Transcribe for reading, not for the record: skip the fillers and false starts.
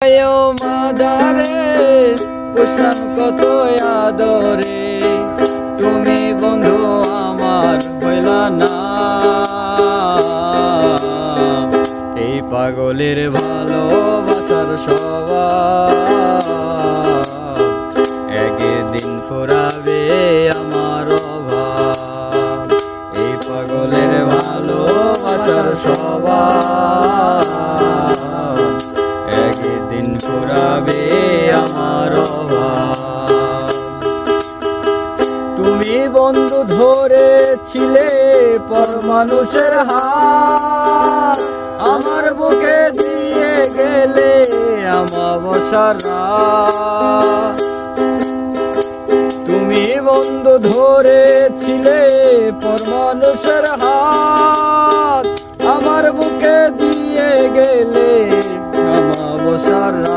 মাদারে পুষলাম কত আদরে, তুমি বন্ধু আমার হইলা না। এই পাগলের ভালোবাসার স্বভাব একদিন ফুরাবে আমার অভাব। এই পাগলের ভালোবাসার স্বভাব একদিন ফুরাবে আমার অভাব। তুমি বন্ধু ধরেছিলে পর মানুষের হাত, আমার বুকে দিয়ে গেলে আমাবস্যার রাত। তুমি বন্ধু ধরেছিলে পর মানুষের হাত, আমার বুকে দিয়ে গেলে আমাবস্যার রাত।